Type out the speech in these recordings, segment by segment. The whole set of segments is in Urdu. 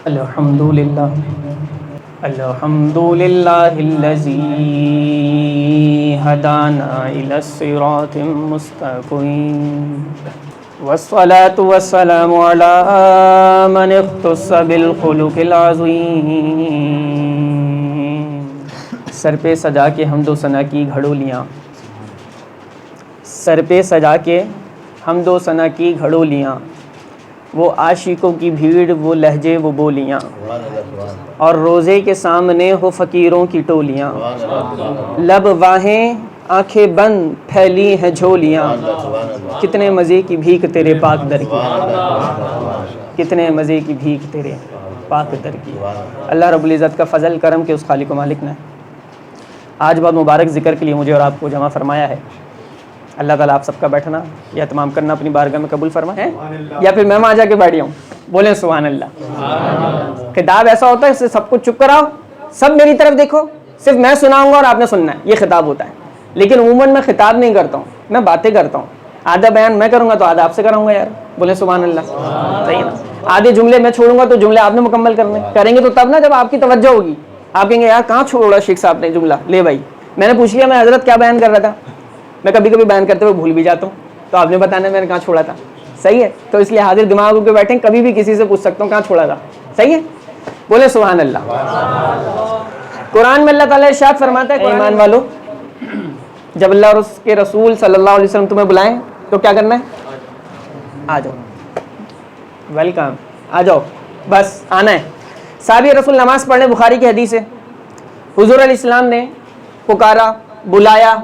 الحمدللہ الذی ہدانا الی الصراط المستقیم والصلاة والسلام علی من اختص بالخلق العظیم۔ سر پہ سجا کے حمد و ثنا کی گھڑولیاں، سر پہ سجا کے حمد و ثنا کی گھڑولیاں، وہ عاشقوں کی بھیڑ، وہ لہجے، وہ بولیاں، اور روزے کے سامنے ہو فقیروں کی ٹولیاں، لب واہیں آنکھیں بند پھیلی ہیں جھولیاں، کتنے مزے کی بھیک تیرے پاک در کی، کتنے مزے کی بھیک تیرے پاک در کی۔ اللہ رب العزت کا فضل کرم کے اس خالق و مالک نے آج بہت مبارک ذکر کے لیے مجھے اور آپ کو جمع فرمایا ہے۔ اللہ تعالیٰ آپ سب کا بیٹھنا یا تمام کرنا اپنی بارگاہ میں قبول فرمائے، یا پھر میں وہاں جا کے بیٹھ جاؤں؟ بولیں سبحان اللہ۔ خطاب ایسا ہوتا ہے اس سے سب کچھ چپ کراؤ، سب میری طرف دیکھو، صرف میں سناؤں گا اور آپ نے سننا ہے، یہ خطاب ہوتا ہے۔ لیکن عموماً میں خطاب نہیں کرتا ہوں، میں باتیں کرتا ہوں۔ آدھا بیان میں کروں گا تو آدھا آپ سے کراؤں گا یار، بولیں سبحان اللہ، صحیح ہے نا؟ آدھے جملے میں چھوڑوں گا تو جملے آپ نے مکمل کریں گے تو تب نا جب آپ کی توجہ ہوگی، آپ کہیں گے یار کہاں چھوڑا شیخ صاحب نے جملہ، لے بھائی میں نے پوچھ لیا میں حضرت کیا بیان کر رہا تھا، میں کبھی کبھی بیان کرتے ہوئے بھول بھی جاتا ہوں، تو آپ نے بتانا میں نے کہاں چھوڑا تھا، صحیح ہے؟ تو اس لیے حاضر دماغ ہو کے بیٹھیں، کبھی بھی کسی سے پوچھ سکتا ہوں کہاں چھوڑا تھا، صحیح ہے؟ بولے سبحان اللہ۔ قرآن میں اللہ تعالیٰ ارشاد فرماتا ہے کہ ایمان والو، جب اللہ اور اس کے رسول صلی اللہ علیہ وسلم تمہیں بلائیں تو کیا کرنا ہے؟ آ جاؤ، ویلکم، آ جاؤ، بس آنا ہے۔ صحابی رسول نماز پڑھنے، بخاری کی حدیث ہے، حضور علیہ السلام نے پکارا، بلایا،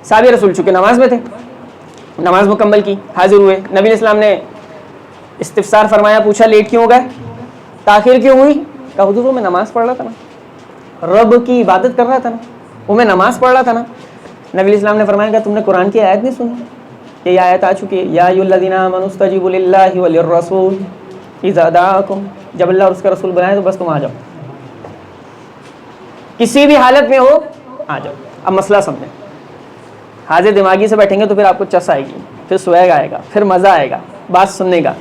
صحابی رسول چونکہ نماز میں تھے، نماز مکمل کی، حاضر ہوئے، نبی علیہ السلام نے استفسار فرمایا، پوچھا لیٹ کیوں ہو گئے، تاخیر کیوں ہوئی؟ کہا حضور وہ میں نماز پڑھ رہا تھا نا، رب کی عبادت کر رہا تھا نا، وہ میں نماز پڑھ رہا تھا نا۔ نبی علیہ السلام نے فرمایا کہ تم نے قرآن کی آیت نہیں سنی؟ یہ آیت آ چکی ہے، یا ایھا الذین آمنوا استجیبوا للہ وللرسول اذا دعاکم، جب اللہ اور اس کا رسول بلائیں تو بس تم آ جاؤ، کسی بھی حالت میں ہو آ جاؤ۔ اب مسئلہ سمجھیں، حاضر دماغی سے بیٹھیں گے تو پھر آپ کو چس آئے گی، پھر سویگ آئے گا، پھر مزہ آئے گا بات سننے کا۔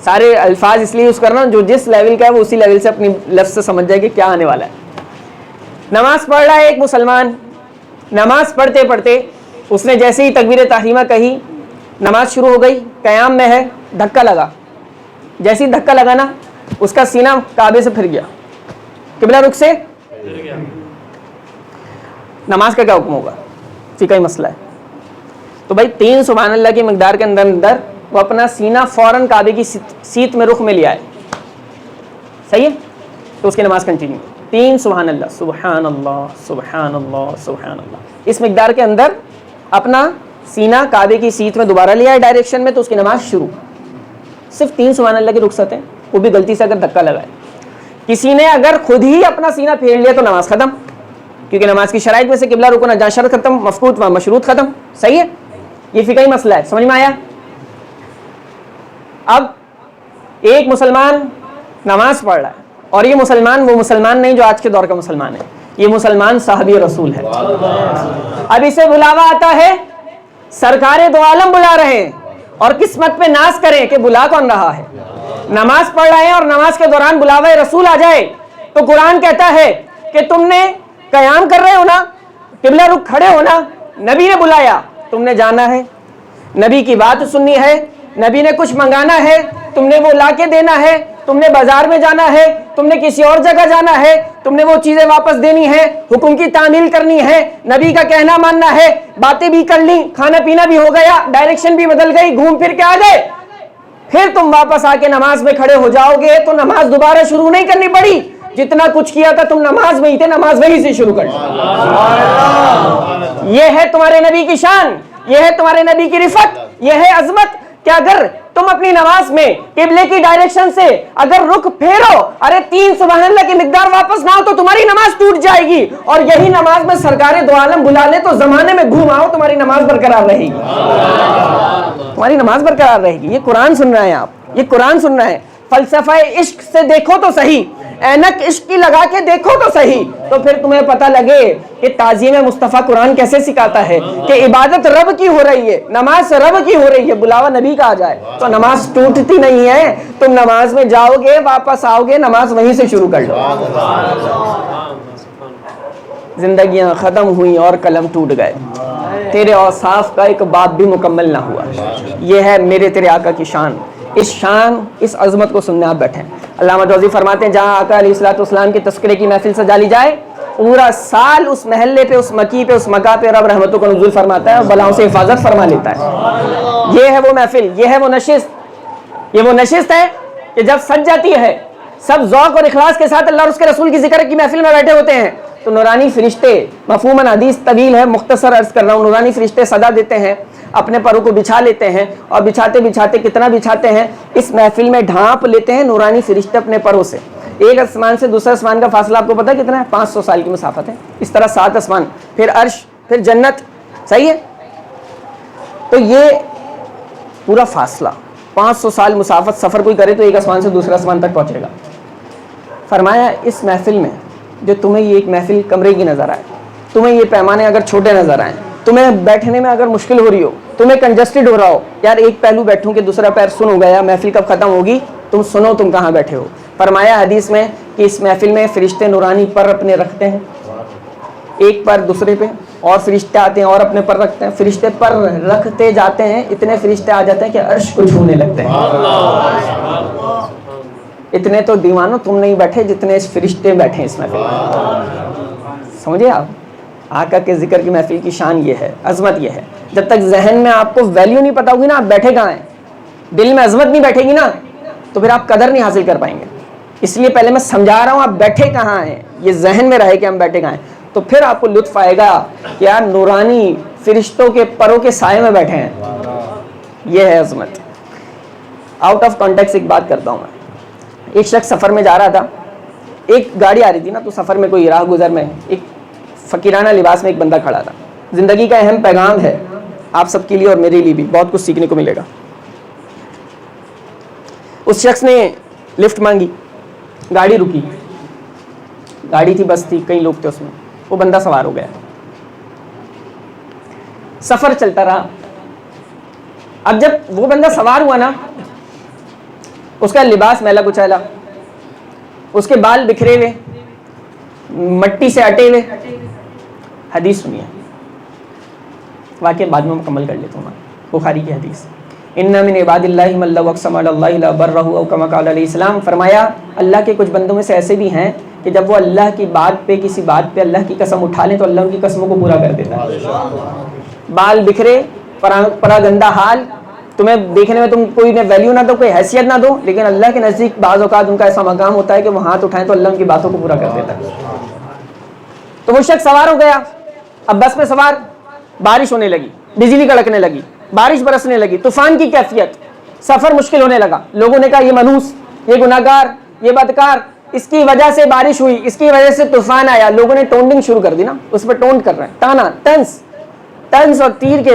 سارے الفاظ اس لیے یوز کرنا جو جس لیول کا ہے وہ اسی لیول سے اپنی لفظ سے سمجھ جائے کہ کیا آنے والا ہے۔ نماز پڑھ رہا ہے ایک مسلمان، نماز پڑھتے پڑھتے اس نے جیسے ہی تکبیر تحریمہ کہی، نماز شروع ہو گئی، قیام میں ہے، دھکا لگا، جیسے ہی دھکا لگا نا اس کا سینہ کعبے سے پھر گیا، قبلہ رخ سے نماز کا کیا حکم ہوگا؟ فقہی مسئلہ ہے۔ تو بھائی 3 سبحان اللہ کی مقدار کے اندر وہ اپنا سینہ فوراً کعبے کی سیت میں رخ میں لیا ہے، صحیح ہے؟ تو اس کی نماز کنٹینیو، 3 سبحان اللہ، سبحان اللہ سبحان اللہ سبحان اللہ، اس مقدار کے اندر اپنا سینہ کعبے کی سیت میں دوبارہ لیا ہے ڈائریکشن میں، تو اس کی نماز شروع۔ صرف 3 سبحان اللہ کی رخصت ہے، وہ بھی غلطی سے اگر دھکا لگائے، کسی نے اگر خود ہی اپنا سینہ پھیر لیا تو نماز ختم، کیونکہ نماز کی شرائط میں سے قبلہ رکوع جہاں شرط ختم، مفقود و مشروط ختم، صحیح ہے؟ یہ فقہی مسئلہ ہے، سمجھ میں آیا؟ اب ایک مسلمان نماز پڑھ رہا ہے، اور یہ مسلمان وہ مسلمان نہیں جو آج کے دور کا مسلمان ہے، یہ مسلمان صحابی رسول ہے۔ اب اسے بلاوا آتا ہے، سرکار دو عالم بلا رہے ہیں، اور قسمت پہ ناز کریں کہ بلا کون رہا ہے۔ نماز پڑھ رہے ہیں اور نماز کے دوران بلاوا رسول آ جائے تو قرآن کہتا ہے کہ تم نے قیام کر رہے ہو نا، قبلہ رخ کھڑے ہو نا، نبی نے بلایا، تم نے جانا ہے، نبی کی بات سننی ہے، نبی نے کچھ منگانا ہے، تم نے وہ لا کے دینا ہے، تم نے بازار میں جانا ہے، تم نے کسی اور جگہ جانا ہے، تم نے وہ چیزیں واپس دینی ہے، حکم کی تعمیل کرنی ہے، نبی کا کہنا ماننا ہے، باتیں بھی کر لی، کھانا پینا بھی ہو گیا، ڈائریکشن بھی بدل گئی، گھوم پھر کے آ گئے، پھر تم واپس آ کے نماز میں کھڑے ہو جاؤ گے تو نماز دوبارہ شروع نہیں کرنی پڑی، جتنا کچھ کیا تھا تم نماز میں ہی تھے، نماز وہیں سے شروع کر۔ یہ ہے تمہارے نبی کی شان، یہ ہے تمہارے نبی کی رفت، یہ ہے عظمت کہ اگر تم اپنی نماز میں قبلے کی ڈائریکشن سے اگر رخ پھیرو، ارے 3 سبحان اللہ کی مقدار واپس نہ ہو تو تمہاری نماز ٹوٹ جائے گی، اور یہی نماز میں سرکار دو عالم بلا لے تو زمانے میں گھوم آؤ، تمہاری نماز برقرار رہے گی، تمہاری نماز برقرار رہے گی۔ یہ قرآن سن رہے ہیں آپ، یہ قرآن سن رہے ہیں۔ فلسفہ عشق سے دیکھو تو صحیح، اینک عشق کی لگا کے دیکھو تو صحیح, تو پھر تمہیں پتہ لگے کہ تعظیم مصطفیٰ قرآن کیسے سکھاتا ہے کہ عبادت رب کی ہو رہی ہے, نماز رب کی ہو رہی ہے, بلاوا نبی کا آ جائے تو نماز ٹوٹتی نہیں ہے. تم نماز میں جاؤ گے, واپس آؤ گے, نماز وہیں سے شروع کر لو. زندگیاں ختم ہوئیں اور قلم ٹوٹ گئے, تیرے اوصاف کا ایک باب بھی مکمل نہ ہوا. یہ ہے میرے تیرے آقا کی شان. اس شان, اس عظمت کو سننے آپ بیٹھیں. علامہ جوزی فرماتے ہیں جہاں آقا علیہ الصلوۃ والسلام کے تذکرے کی محفل سجا لی جائے, پورا سال اس محلے پہ, اس مکی پہ, اس مکہ پہ رب رحمتوں کا نزول فرماتا ہے اور بلاؤں سے حفاظت فرما لیتا ہے. یہ ہے وہ محفل, یہ ہے وہ نشست. یہ وہ نشست ہے کہ جب سج جاتی ہے, سب ذوق اور اخلاص کے ساتھ اللہ اور اس کے رسول کی ذکر کی محفل میں بیٹھے ہوتے ہیں, تو نورانی فرشتے, مفہوماً حدیث طویل ہے, مختصر عرض کر رہا ہوں, نورانی فرشتے صدا دیتے ہیں, اپنے پروں کو بچھا لیتے ہیں, اور بچھاتے بچھاتے کتنا بچھاتے ہیں, اس محفل میں ڈھانپ لیتے ہیں نورانی فرشتے اپنے پروں سے. ایک آسمان سے دوسرے آسمان کا فاصلہ آپ کو پتہ کتنا ہے؟ 500 سال کی مسافت ہے. اس طرح 7 آسمان, پھر عرش, پھر جنت. صحیح ہے؟ تو یہ پورا فاصلہ 500 سال مسافت سفر کوئی کرے تو ایک آسمان سے دوسرے آسمان تک پہنچے گا. فرمایا اس محفل میں جو تمہیں یہ ایک محفل کمرے کی نظر آئے, تمہیں یہ پیمانے اگر چھوٹے نظر آئیں, تمہیں بیٹھنے میں اگر مشکل ہو رہی ہو, تمہیں کنجسٹڈ ہو رہا ہو, یار ایک پہلو بیٹھوں کہ دوسرا پیر سن ہو گیا, محفل کب ختم ہوگی, تم سنو تم کہاں بیٹھے ہو. فرمایا حدیث میں کہ اس محفل میں فرشتے نورانی پر اپنے رکھتے ہیں, ایک پر دوسرے پہ, اور فرشتے آتے ہیں اور اپنے پر رکھتے ہیں. فرشتے پر رکھتے جاتے ہیں, اتنے فرشتے آ جاتے ہیں کہ عرش کو چھونے لگتے ہیں. اتنے تو دیوانوں تم نہیں بیٹھے جتنے اس فرشتے بیٹھے اس محفل میں. سمجھے آپ؟ آقا کے ذکر کی محفل کی شان یہ ہے, عظمت یہ ہے. جب تک ذہن میں آپ کو ویلیو نہیں پتا ہوگی نا, آپ بیٹھے کہاں ہیں, دل میں عظمت نہیں بیٹھے گی نا, تو پھر آپ قدر نہیں حاصل کر پائیں گے. اس لیے پہلے میں سمجھا رہا ہوں آپ بیٹھے کہاں ہیں, یہ ذہن میں رہے کہ ہم بیٹھے کہاں ہیں, تو پھر آپ کو لطف آئے گا کہ یار نورانی فرشتوں کے پروں کے سائے میں بیٹھے ہیں. یہ ہے عظمت. آؤٹ آف کانٹیکس ایک بات کرتا ہوں میں. ایک شخص سفر میں جا رہا تھا, ایک گاڑی آ رہی تھی نا, تو سفر میں کوئی راہ گزر میں ایک فقیرانہ لباس میں ایک بندہ کھڑا تھا. زندگی کا اہم پیغام ہے آپ سب کے لیے اور میرے لیے بھی, بہت کچھ سیکھنے کو ملے گا. اس شخص نے لفٹ مانگی, گاڑی رکی, گاڑی تھی, بس تھی, کئی لوگ تھے اس میں, وہ بندہ سوار ہو گیا. سفر چلتا رہا. اب جب وہ بندہ سوار ہوا نا, اس کا لباس میلا کچیلا, اس کے بال بکھرے ہوئے, مٹی سے اٹے ہوئے. حدیث سنیے, واقعہ بعد میں مکمل کر لیتا ہوں. بخاری کی حدیث, ان من عباد اللہ من لو اقسم علی اللہ لبرہ او کما قال علیہ السلام. فرمایا اللہ کے کچھ بندوں میں سے ایسے بھی ہیں کہ جب وہ اللہ کی بات پہ, کسی بات پہ اللہ کی قسم اٹھا لیں تو اللہ ان کی قسموں کو پورا کر دیتا ہے. بال بکھرے, پرا گندہ حال, تمہیں دیکھنے میں تم کوئی ویلیو نہ دو, کوئی حیثیت نہ دو, لیکن اللہ کے نزدیک بعض اوقات ان کا ایسا مقام ہوتا ہے کہ وہ ہاتھ اٹھائیں تو اللہ ان کی باتوں کو پورا کر دیتا ہے. تو وہ شخص سوار ہو گیا. اب بس میں سوار, بارش ہونے لگی, بجلی کڑکنے لگی, بارش برسنے لگی, طوفان کی کیفیت, سفر مشکل ہونے لگا. لوگوں نے کہا یہ منحوس, یہ گناہگار, یہ بدکار, اس کی وجہ سے بارش ہوئی, اس کی وجہ سے طوفان آیا. لوگوں نے ٹونڈنگ شروع کر دی نا, اس پہ ٹونڈ کر رہے ہیں, تانا, طنز اور تیر کے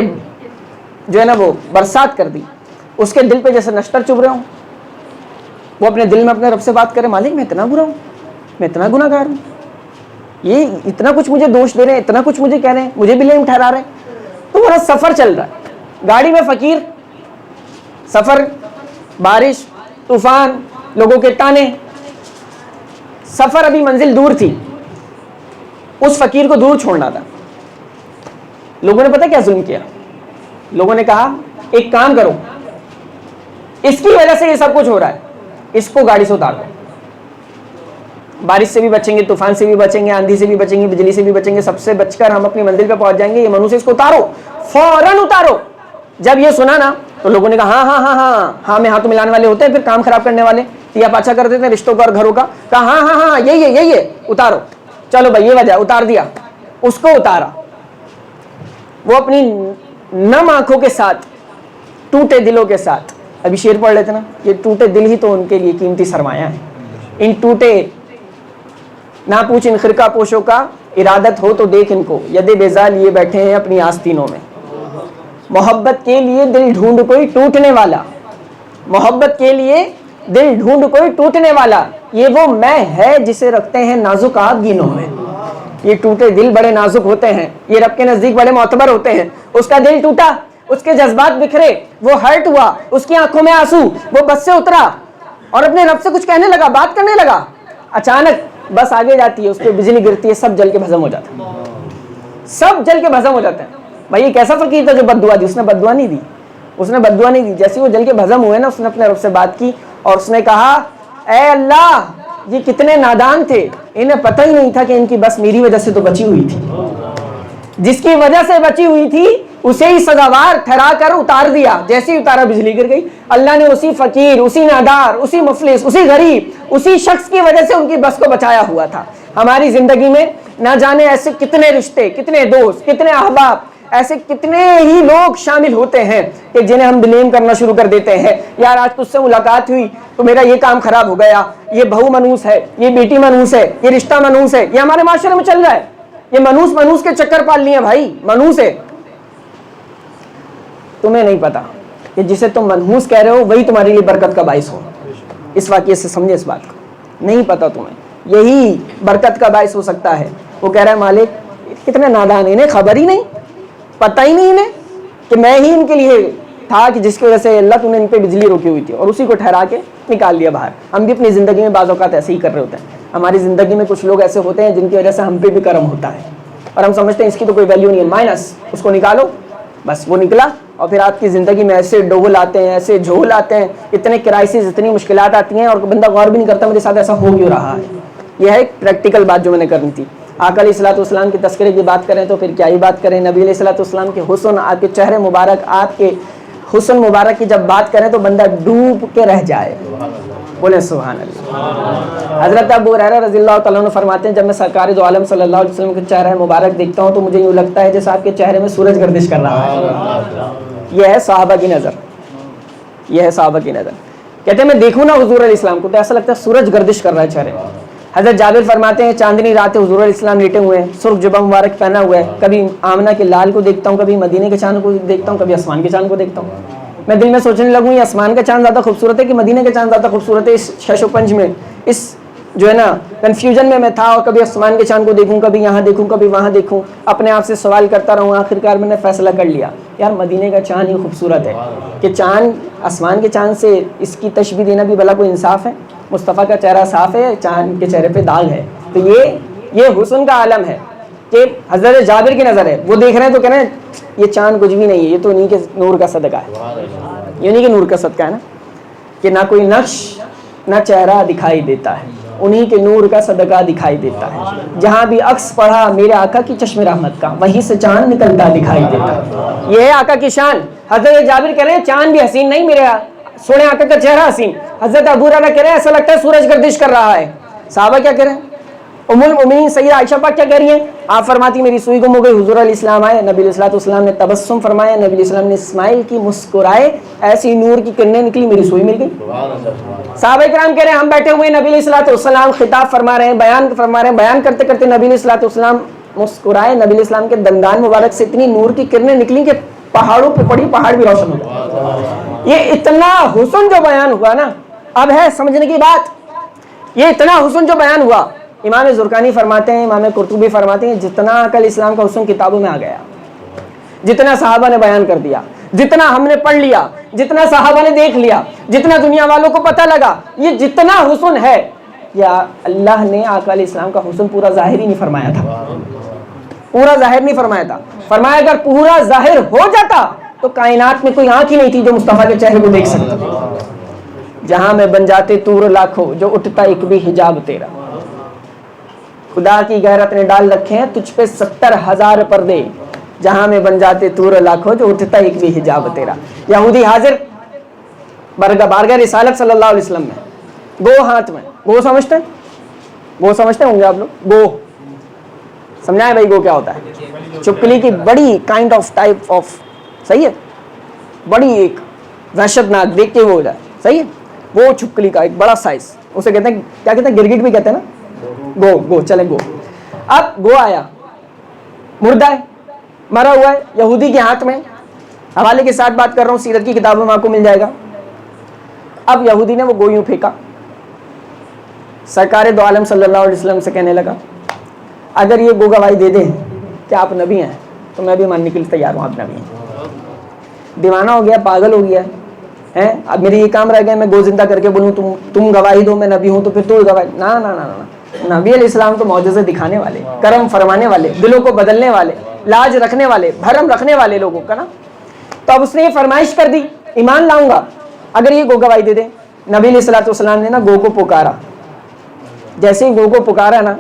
جو ہے نا وہ برسات کر دی. اس کے دل پہ جیسے نشتر چبھ رہے ہوں. وہ اپنے دل میں اپنے رب سے بات کرے, مالک میں اتنا برا ہوں, میں اتنا گناہگار ہوں, یہ اتنا کچھ مجھے دوش دے رہے ہیں, اتنا کچھ مجھے کہہ رہے ہیں, مجھے بلیم ٹھہرا رہے ہیں. تو میرا سفر چل رہا ہے, گاڑی میں فقیر, سفر, بارش, طوفان, لوگوں کے تانے. سفر ابھی منزل دور تھی, اس فقیر کو دور چھوڑنا تھا. لوگوں نے پتہ کیا ظلم کیا؟ لوگوں نے کہا ایک کام کرو, اس کی وجہ سے یہ سب کچھ ہو رہا ہے, اس کو گاڑی سے اتار دو. بارش سے بھی بچیں گے, طوفان سے بھی بچیں گے, آندھی سے بھی بچیں گے, بجلی سے بھی بچیں گے, سب سے بچ کر ہم اپنی منزل پہ پہنچ جائیں گے. یہ منو سے اس کو اتارو, فوراً اتارو. جب یہ سنا نا تو لوگوں نے کہا ہاں ہاں ہاں ہاں ہاں میں ہاتھ ملانے والے ہوتے ہیں, پھر کام خراب کرنے والے, یا پاچھا کر دیتے ہیں رشتوں کا اور گھروں کا. کہا ہاں ہاں ہاں یہی ہے, اتارو. چلو بھائی یہ وجہ, اتار دیا. اس کو اتارا. وہ اپنی نم آنکھوں کے ساتھ, ٹوٹے دلوں کے ساتھ, ابھی شعر پڑھ لیتے نا, یہ ٹوٹے دل ہی تو ان کے لیے قیمتی سرمایہ ہے. ان ٹوٹے نہ پوچھ ان خرقہ پوشوں کا, ارادت ہو تو دیکھ ان کو, ید بیزار لیے بیٹھے ہیں اپنی آستینوں میں. محبت کے لیے دل ڈھونڈ کوئی ٹوٹنے والا, محبت کے لیے دل ڈھونڈ کوئی ٹوٹنے والا, یہ وہ میں ہے جسے رکھتے ہیں نازک آبگینوں میں. یہ ٹوٹے دل بڑے نازک ہوتے ہیں, یہ رب کے نزدیک بڑے معتبر ہوتے ہیں. اس کا دل ٹوٹا, اس کے جذبات بکھرے, وہ ہرٹ ہوا, اس کی آنکھوں میں آنسو, وہ بس سے اترا اور اپنے رب سے کچھ کہنے لگا, بات کرنے لگا. اچانک بس آگے جاتی ہے, اس پہ بجلی گرتی ہے, سب جل کے بھسم ہو جاتا ہے, سب جل کے بھسم ہو جاتے ہیں. بھائی یہ کیسا فقیر تھا جو بد دعا دی؟ اس نے بد دعا نہیں دی, اس نے بد دعا نہیں دی. جیسے وہ جل کے بھسم ہوئے نا, اس نے اپنے رب سے بات کی اور اس نے کہا اے اللہ یہ کتنے نادان تھے, انہیں پتہ ہی نہیں تھا کہ ان کی بس میری وجہ سے تو بچی ہوئی تھی. جس کی وجہ سے بچی ہوئی تھی اسے ہی سزاوار ٹھہرا کر اتار دیا. جیسے ہی اتارا بجلی گر گئی. اللہ نے اسی فقیر, اسی نادار, اسی مفلس, اسی غریب, اسی شخص کی وجہ سے ان کی بس کو بچایا ہوا تھا. ہماری زندگی میں نہ جانے ایسے کتنے رشتے, کتنے دوست, کتنے احباب, ایسے کتنے ہی لوگ شامل ہوتے ہیں کہ جنہیں ہم بلیم کرنا شروع کر دیتے ہیں. یار آج تجھ سے ملاقات ہوئی تو میرا یہ کام خراب ہو گیا, یہ بہو منوس ہے, یہ بیٹی منوس ہے, یہ رشتہ منوس ہے. یہ ہمارے معاشرے میں چل رہا ہے. یہ منوس کے چکر پال لیے بھائی, منوس ہے. تمہیں نہیں پتا کہ جسے تم منحوس کہہ رہے ہو وہی تمہارے لیے برکت کا باعث ہو. اس واقعے سے سمجھے اس بات کو. نہیں پتا تمہیں, یہی برکت کا باعث ہو سکتا ہے. وہ کہہ رہا ہے مالک کتنے نادان, انہیں خبر ہی نہیں, پتہ ہی نہیں انہیں کہ میں ہی ان کے لیے تھا کہ جس کی وجہ سے اللہ تم نے ان پہ بجلی روکی ہوئی تھی اور اسی کو ٹھہرا کے نکال لیا باہر. ہم بھی اپنی زندگی میں بعض اوقات ایسے ہی کر رہے ہوتے ہیں. ہماری زندگی میں کچھ لوگ ایسے ہوتے ہیں جن کی وجہ سے ہم پہ بھی کرم ہوتا ہے اور ہم سمجھتے ہیں اس کی تو کوئی ویلیو نہیں ہے, مائنس, اس کو نکالو. بس وہ نکلا اور پھر آپ کی زندگی میں ایسے ڈول آتے ہیں, ایسے جھول آتے ہیں, اتنے کرائسس, اتنی مشکلات آتی ہیں اور بندہ غور بھی نہیں کرتا میرے ساتھ ایسا ہو کیوں رہا ہے. یہ ہے ایک پریکٹیکل بات جو میں نے کرنی تھی. آقا علیہ الصلوۃ والسلام کے تذکرے کی بات کریں تو پھر کیا ہی بات کریں. نبی علیہ الصلوۃ والسلام کے حسن, آپ کے چہرے مبارک, آپ کے حسن مبارک کی جب بات کریں تو بندہ ڈوب کے رہ جائے. بولے سبحان اللہ. حضرت ابو ہریرہ رضی اللہ تعالیٰ عنہ فرماتے ہیں جب میں سرکار دو عالم صلی اللہ علیہ وسلم کے چہرہ مبارک دیکھتا ہوں تو مجھے یوں لگتا ہے جیسے آپ کے چہرے میں سورج گردش کر رہا ہے. یہ ہے صحابہ کی نظر, یہ ہے صحابہ کی نظر. کہتے ہیں میں دیکھوں نا حضور علیہ السلام کو تو ایسا لگتا ہے سورج گردش کر رہا ہے چہرے. حضرت جابر فرماتے ہیں چاندنی رات حضور علیہ السلام لیٹے ہوئے ہیں, سرخ جبہ مبارک پہنا ہوا ہے. کبھی آمنہ کے لال کو دیکھتا ہوں, کبھی مدینے کے چاند کو دیکھتا ہوں, کبھی آسمان کے چاند کو دیکھتا ہوں. میں دل میں سوچنے لگوں یہ آسمان کا چاند زیادہ خوبصورت ہے کہ مدینے کے چاند زیادہ خوبصورت ہے. اس شش و پنج میں, اس جو ہے نا کنفیوژن میں تھا, اور کبھی آسمان کے چاند کو دیکھوں, کبھی یہاں دیکھوں, کبھی وہاں دیکھوں, اپنے آپ سے سوال کرتا رہوں. آخرکار میں نے فیصلہ کر لیا یار مدینے کا چاند ہی خوبصورت ہے. کہ چاند آسمان کے چاند سے اس کی تشبیہ دینا بھی بھلا کوئی انصاف ہے؟ مصطفیٰ کا چہرہ صاف ہے, چاند کے چہرے پہ داغ ہے. تو یہ حسن کا عالم ہے کہ حضرت جابر کی نظر ہے, وہ دیکھ رہے ہیں تو کہہ رہے ہیں یہ چاند کچھ بھی نہیں ہے, یہ تو انہیں کے نور کا صدقہ ہے. یہ انہیں کے نور کا صدقہ ہے نا, کہ نہ کوئی نقش نہ چہرہ دکھائی دیتا ہے, انہیں کے نور کا صدقہ دکھائی دیتا ہے. جہاں بھی عکس پڑھا میرے آقا کی چشم رحمت کا, وہیں سے چاند نکلتا دکھائی دیتا ہے. یہ ہے آقا کی شان. حضرت جابر کہہ رہے ہیں چاند بھی حسین نہیں, میرے سونے آقا کا چہرہ حسین. حضرت ابو ہریرہ کہہ رہے ہیں ایسا لگتا ہے سورج گردش کر رہا ہے. صحابہ کیا کہہ رہے ہیں؟ ام المؤمنین سیدہ عائشہ پاک کیا کہہ رہی ہیں؟ آپ فرماتی میری سوئی گم ہو گئی, حضور علیہ السلام آئے, نبی علیہ الصلوۃ والسلام نے تبسم فرمایا, نبی علیہ السلام نے اسماعیل کی, مسکرائے, ایسی نور کی کرنیں نکلی, میری سوئی مل گئی. صحابہ کرام کہہ رہے ہیں ہم بیٹھے ہوئے, نبی علیہ الصلوۃ والسلام خطاب فرما رہے ہیں, بیان فرما رہے ہیں, بیان کرتے کرتے نبی علیہ الصلوۃ والسلام مسکرائے, نبی علیہ السلام کے دندان مبارک سے اتنی نور کی کرنیں نکلی کہ پہاڑوں پہ پڑی, پہاڑ بھی روشن ہو گئے. یہ اتنا حسن جو بیان ہوا نا, اب ہے سمجھنے کی بات. یہ اتنا حسن جو بیان ہوا, امام زرقانی فرماتے ہیں, امام قرطبی فرماتے ہیں جتنا عقل اسلام کا حسن کتابوں میں آ گیا, جتنا صحابہ نے بیان کر دیا, جتنا ہم نے پڑھ لیا, جتنا صحابہ نے دیکھ لیا, جتنا دنیا والوں کو پتہ لگا, یہ جتنا حسن ہے, یا اللہ نے آقا علیہ السلام کا حسن پورا ظاہر ہی نہیں فرمایا تھا. پورا ظاہر نہیں فرمایا تھا. فرمایا اگر پورا ظاہر ہو جاتا تو کائنات میں کوئی آنکھ ہی نہیں تھی جو مصطفیٰ کے چہرے کو دیکھ سکتا. جہاں میں بن جاتے طور لاکھوں, جو اٹھتا ایک بھی حجاب تیرا. خدا کی غیرت نے ڈال رکھے ہیں تجھ پہ 70,000 پردے, جہاں میں بن جاتے طور لاکھوں, جو اٹھتا ایک بھی حجاب تیرا. یہودی حاضر بارگاہ رسالت صلی اللہ علیہ وسلم میں, گو ہاتھ میں. گو سمجھتے ہیں؟ گو سمجھتے ہوں گے آپ لوگ. گو سمجھائیں بھائی گو کیا ہوتا ہے؟ چپکلی کی بڑی کائنڈ آف ٹائپ آف, صحیح ہے, بڑی ایک وحشت ناک, دیکھ کے وہ ہو جائے, صحیح ہے. وہ چھپکلی کا ایک بڑا سائز, اسے کہتے ہیں, کیا کہتے ہیں, گرگٹ بھی کہتے ہیں نا. گو چلے گو. اب گو آیا, مردہ ہے, مرا ہوا ہے, یہودی کے ہاتھ میں. حوالے کے ساتھ بات کر رہا ہوں, سیرت کی کتابوں میں آپ کو مل جائے گا. اب یہودی نے وہ گو یوں پھینکا, سرکار دو عالم صلی اللہ علیہ وسلم سے کہنے لگا اگر یہ گو گواہی دے دیں کہ آپ نبی ہیں تو میں بھی ماننے کے لیے تیار ہوں آپ نبی ہیں. دیوانہ ہو گیا, پاگل ہو گیا ہے. اب میرے یہ کام رہ گیا میں گو زندہ کر کے بولوں تم گواہی دو میں نبی ہوں تو پھر تو گواہی. نا نا نا نا, نبی علیہ السلام تو معجزے دکھانے والے, کرم فرمانے والے, دلوں کو بدلنے والے, لاج رکھنے والے, بھرم رکھنے والے لوگوں کا نا. تو اب اس نے یہ فرمائش کر دی ایمان لاؤں گا اگر یہ گو گواہی دے دے. نبی علیہ الصلوۃ والسلام نے نا گو کو پکارا. جیسے ہی گو کو پکارا نا,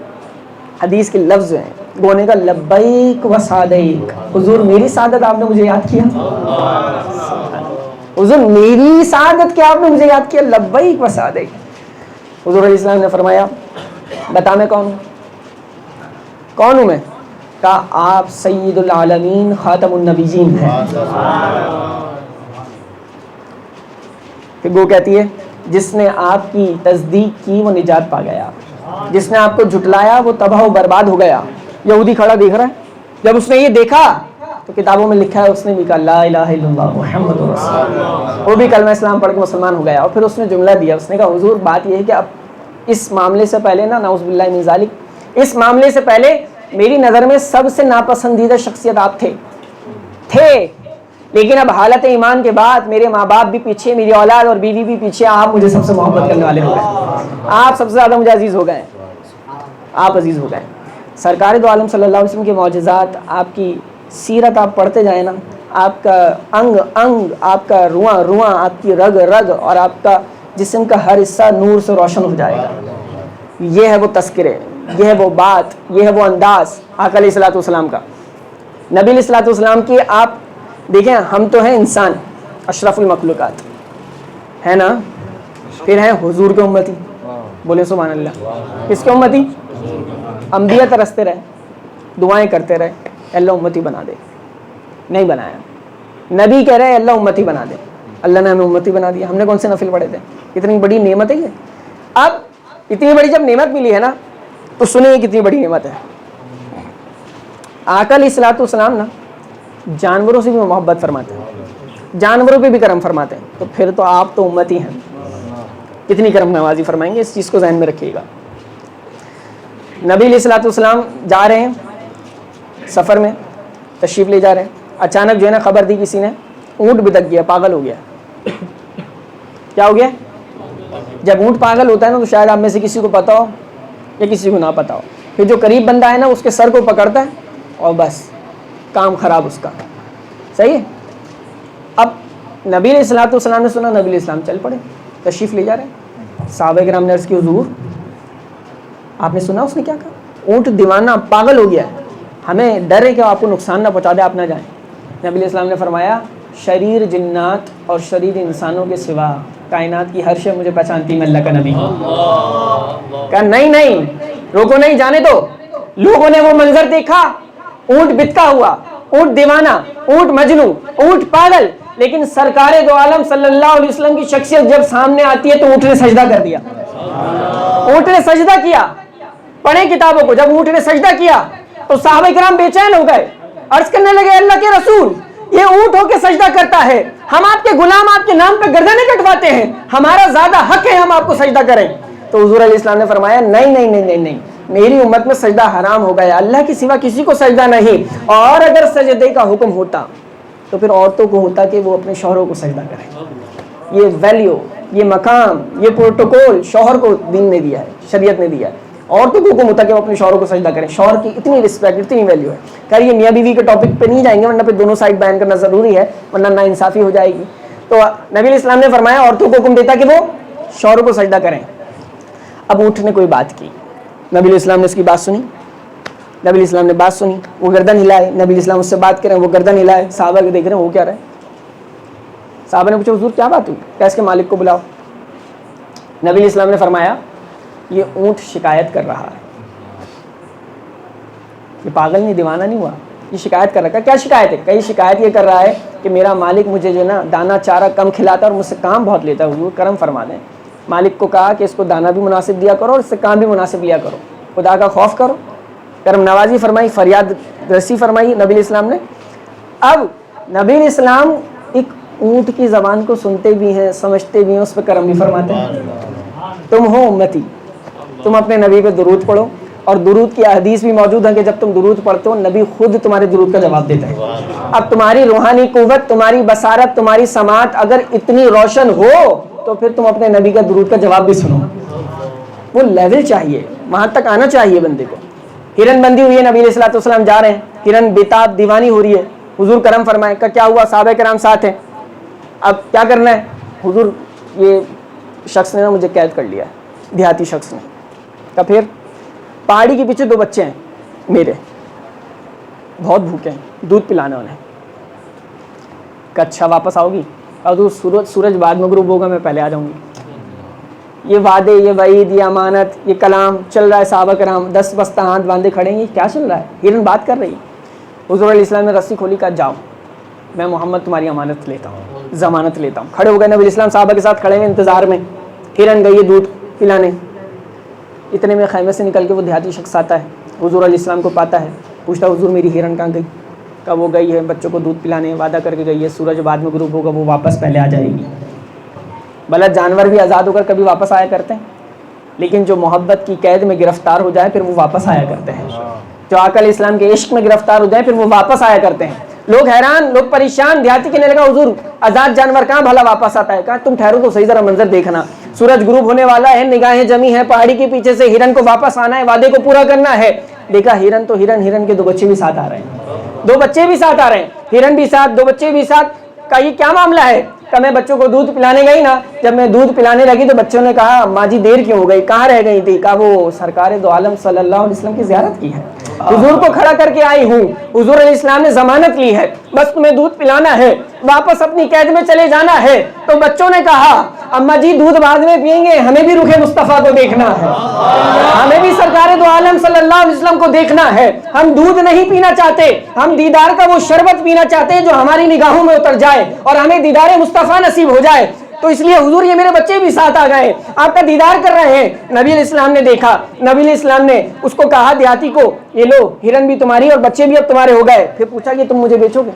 حدیث کے لفظ ہیں گو نے کہا لبیک و سعدیک, حضور میری سعادت آپ نے مجھے یاد کیا, حضور میری سعادت کیا آپ نے مجھے یاد کیا, لبیک و سعدیک. حضور علیہ السلام نے فرمایا بتا میں کون ہوں, کون ہوں میں؟ کہا آپ سید العالمین خاتم النبیین ہیں. پھر گو کہتی ہے جس نے آپ کی تصدیق کی وہ نجات پا گیا, جس نے آپ کو جھٹلایا وہ تباہ و برباد ہو گیا. یہودی کھڑا دیکھ رہا ہے, جب اس نے یہ دیکھا تو کتابوں میں لکھا ہے اس نے بھی کہا لا الہ الا اللہ محمد رسول اللہ, وہ بھی کلمہ اسلام پڑھ کے مسلمان ہو گیا. اور پھر اس نے جملہ دیا, اس نے کہا حضور بات یہ ہے کہ اب اس معاملے سے پہلے نا نعوذ باللہ من ذالک, اس معاملے سے پہلے میری نظر میں سب سے ناپسندیدہ شخصیت آپ تھے, لیکن اب حالت ایمان کے بعد میرے ماں باپ بھی پیچھے, میری اولاد اور بیوی بھی پیچھے, آپ مجھے سب سے محبت کرنے والے ہو گئے, آپ سب سے زیادہ مجھے عزیز ہو گئے, آپ عزیز ہو گئے. سرکار دو عالم صلی اللہ علیہ وسلم کے معجزات, آپ کی سیرت آپ پڑھتے جائیں نا, آپ کا انگ انگ, آپ کا رواں رواں, آپ کی رگ رگ اور آپ کا جسم کا ہر حصہ نور سے روشن ہو جائے گا. یہ ہے وہ تذکرے, یہ ہے وہ بات, یہ ہے وہ انداز آقا علیہ الصلوۃ والسلام کا. نبی علیہ الصلوۃ والسلام کی آپ دیکھیں, ہم تو ہیں انسان اشرف المخلوقات ہے نا, پھر ہیں حضور کے امتی, بولے سبحان اللہ. کس کے امتی؟ انبیاء ترستے رہے, دعائیں کرتے رہے اللہ امتی بنا دے, نہیں بنایا. نبی کہہ رہے اللہ امتی بنا دے, اللہ نے ہمیں امتی بنا دیا. ہم نے کون سے نفل پڑھے تھے؟ اتنی بڑی نعمت ہے یہ. اب اتنی بڑی جب نعمت ملی ہے نا تو سنیں کتنی بڑی نعمت ہے. آقا علیہ الصلوۃ والسلام نا جانوروں سے بھی محبت فرماتے ہیں, جانوروں پہ بھی کرم فرماتے ہیں, تو پھر تو آپ تو امتی ہیں, کتنی کرم نوازی فرمائیں گے, اس چیز کو ذہن میں رکھیے گا. نبی علیہ الصلوۃ والسلام جا رہے ہیں سفر میں, تشریف لے جا رہے ہیں, اچانک جو ہے نا خبر دی کسی نے, اونٹ بدک گیا, پاگل ہو گیا. کیا ہو گیا؟ جب اونٹ پاگل ہوتا ہے نا تو شاید آپ میں سے کسی کو پتا ہو یا کسی کو نہ پتا ہو, پھر جو قریب بندہ ہے نا اس کے سر کو پکڑتا ہے اور بس کام خراب اس کا. صحیح ہے. اب نبی علیہ الصلوۃ والسلام نے سنا, نبی علیہ السلام چل پڑے, تشریف لے جا رہے ہیں. صحابہ کرام نے عرض کی حضور آپ نے سنا اس نے کیا کہا؟ اونٹ دیوانہ پاگل ہو گیا ہے, ہمیں ڈر ہے کہ آپ کو نقصان نہ پہنچا دے, آپ نہ جائیں. نبی علیہ السلام نے فرمایا شریر جنات اور شریر انسانوں کے سوا کائنات کی ہر شے مجھے پہچانتی میں اللہ کا نبی ہوں. کہا نہیں نہیں روکو, نہیں جانے دو. لوگوں نے وہ منظر دیکھا, اونٹ بتکا ہوا, اونٹ دیوانہ, اونٹ مجنوں, اونٹ پاگل, لیکن سرکار دو عالم صلی اللہ علیہ وسلم کی شخصیت جب سامنے آتی ہے تو اونٹ نے سجدہ کر دیا. اونٹ نے سجدہ کیا. پڑھیں کتابوں کو, جب اونٹ نے سجدہ کیا تو صحابہ کرام بے چین ہو گئے, عرض کرنے لگے اللہ کے رسول یہ اونٹ ہو کے سجدہ کرتا ہے, ہم آپ کے غلام آپ کے نام پہ گردنیں کٹواتے ہیں, ہمارا زیادہ حق ہے ہم آپ کو سجدہ کریں. تو حضور علیہ السلام نے فرمایا نہیں نہیں نہیں نہیں نہیں, میری امت میں سجدہ حرام ہو گیا, اللہ کے سوا کسی کو سجدہ نہیں. اور اگر سجدے کا حکم ہوتا تو پھر عورتوں کو ہوتا کہ وہ اپنے شوہروں کو سجدہ کریں. یہ ویلیو, یہ مقام, یہ پروٹوکول شوہر کو دین نے دیا ہے, شریعت نے دیا ہے. عورتوں کو حکم ہوتا کہ وہ اپنے شوہروں کو سجدہ کریں. شوہر کی اتنی رسپیکٹ, اتنی ویلیو ہے. خیر یہ میاں بیوی کے ٹاپک پہ نہیں جائیں گے ورنہ پھر دونوں سائڈ بیان کرنا ضروری ہے, ورنہ ناانصافی ہو جائے گی. تو نبی علیہ السلام نے فرمایا عورتوں کو حکم دیتا کہ وہ شوہروں کو سجدہ کریں. اب اونٹ نے کوئی بات کی, نبی علیہ السلام نے اس کی بات سنی, نبی علیہ السلام نے بات سنی, وہ گردن ہلائے, نبی علیہ السلام اس سے بات کریں, وہ گردن ہلائے. صحابہ کو دیکھ رہے ہیں وہ کیا رہے. صحابہ نے پوچھا حضور کیا بات ہوئی, کیا اس کے مالک کو بلاؤ. نبی علیہ السلام نے فرمایا یہ اونٹ شکایت کر رہا ہے, یہ پاگل نہیں, دیوانہ نہیں ہوا, یہ شکایت کر رہا ہے. کیا شکایت ہے؟ کئی شکایت یہ کر رہا ہے کہ میرا مالک مجھے جو ہے نا دانا چارہ کم کھلاتا ہے اور مجھ سے کام بہت لیتا ہے, حضور کرم فرما دیں. مالک کو کہا کہ اس کو دانا بھی مناسب دیا کرو اور اس سے کام بھی مناسب لیا کرو, خدا کا خوف کرو. کرم نوازی فرمائی, فریاد رسی فرمائی نبی علیہ السلام نے. اب نبی علیہ السلام ایک اونٹ کی زبان کو سنتے بھی ہیں, سمجھتے بھی ہیں, اس پہ کرم بھی فرماتے ہیں. تم ہو امتی, تم اپنے نبی پہ درود پڑھو، اور درود کی حدیث بھی موجود ہے کہ جب تم درود پڑھتے ہو نبی خود تمہارے درود کا جواب دیتا ہے۔ اب تمہاری روحانی قوت، تمہاری بصارت، تمہاری سماعت اگر اتنی روشن ہو تو پھر تم اپنے نبی کا درود کا جواب بھی سنو۔ وہ لیول چاہیے، وہاں تک آنا چاہیے بندے کو۔ ہرن بندی ہوئی ہے، نبی علیہ الصلوۃ والسلام جا رہے ہیں، ہرن بیتاب دیوانی ہو رہی ہے، حضور کرم فرمائے کہ کیا ہوا؟ صحابہ کرام ساتھ ہیں، اب کیا کرنا ہے؟ حضور یہ شخص نے نا مجھے قید کر لیا ہے، دیہاتی شخص نے۔ کہ پھر پہاڑی کے پیچھے 2 بچے ہیں میرے، بہت بھوکے ہیں، دودھ پلانا انہیں۔ کہ اچھا واپس آؤ گی؟ حضور سورج بعد میں غروب ہوگا، میں پہلے آ جاؤں گی۔ یہ وعدے، یہ وعید، یہ امانت، یہ کلام چل رہا ہے، صحابہ کرام 10 بستہ ہاتھ باندھے کھڑے ہیں، یہ کیا چل رہا ہے؟ ہرن بات کر رہی ہے۔ حضور علیہ السلام نے رسی کھولی، کہا جاؤ میں محمد تمہاری امانت لیتا ہوں، ضمانت لیتا ہوں۔ کھڑے ہو گئے نبی علیہ السلام صحابہ کے ساتھ کھڑے ہوئے انتظار میں، ہرن گئی ہے دودھ پلانے۔ اتنے میں خیمے سے نکل کے وہ دیہاتی شخص آتا ہے، حضور علیہ السلام کو پاتا ہے، پوچھتا حضور میری ہرن کہاں گئی؟ کہ وہ گئی ہے بچوں کو دودھ پلانے، وعدہ کر کے گئی ہے سورج بعد میں غروب ہوگا وہ واپس پہلے آ جائے گی۔ بھلا جانور بھی آزاد ہو کر کبھی واپس آیا کرتے ہیں، لیکن جو محبت کی قید میں گرفتار ہو جائے پھر وہ واپس آیا کرتے ہیں، جو آقا علیہ السلام کے عشق میں گرفتار ہو جائے پھر وہ واپس آیا کرتے ہیں۔ لوگ حیران، لوگ پریشان، دیہاتی کہنے لگا حضور آزاد جانور کہاں بھلا واپس آتا ہے؟ کہا تم ٹھہرو تو صحیح، ذرا منظر دیکھنا، سورج غروب ہونے والا ہے، نگاہیں جمی ہیں، پہاڑی کے پیچھے سے ہرن کو واپس آنا ہے، وعدے کو پورا کرنا ہے۔ دیکھا ہرن تو ہرن، ہرن کے 2 بچے بھی ساتھ آ رہے ہیں، 2 بچے بھی ساتھ آ رہے ہیں، ہرن بھی ساتھ، 2 بچے بھی ساتھ۔ کہا یہ کیا معاملہ ہے؟ کہ میں بچوں کو دودھ پلانے گئی نا، جب میں دودھ پلانے لگی تو بچوں نے کہا ماں جی دیر کیوں ہو گئی، کہاں رہ گئی تھی؟ کہا وہ سرکار دو عالم صلی اللہ علیہ وسلم کی زیارت کی ہے، حضور کو کھڑا کر کے آئی ہوں، حضور علیہ السلام نے ضمانت لی ہے، بس تمہیں دودھ پلانا ہے، واپس اپنی قید میں چلے جانا ہے۔ تو بچوں نے کہا اماں جی دودھ بعد میں پئیں گے، ہمیں بھی رخ مصطفیٰ کو دیکھنا ہے، ہمیں بھی سرکار دو عالم صلی اللہ علیہ وسلم کو دیکھنا ہے، ہم دودھ نہیں پینا چاہتے، ہم دیدار کا وہ شربت پینا چاہتے ہیں جو ہماری نگاہوں میں اتر جائے اور ہمیں دیدار مصطفیٰ نصیب ہو جائے۔ تو اس لیے حضور یہ میرے بچے بھی ساتھ آ گئے، آپ کا دیدار کر رہے ہیں۔ نبی علیہ السلام نے دیکھا، نبی علیہ السلام نے اس کو کہا دیہاتی کو یہ لو ہرن بھی تمہاری اور بچے بھی اب تمہارے ہو گئے۔ پھر پوچھا کہ تم مجھے بیچو گے؟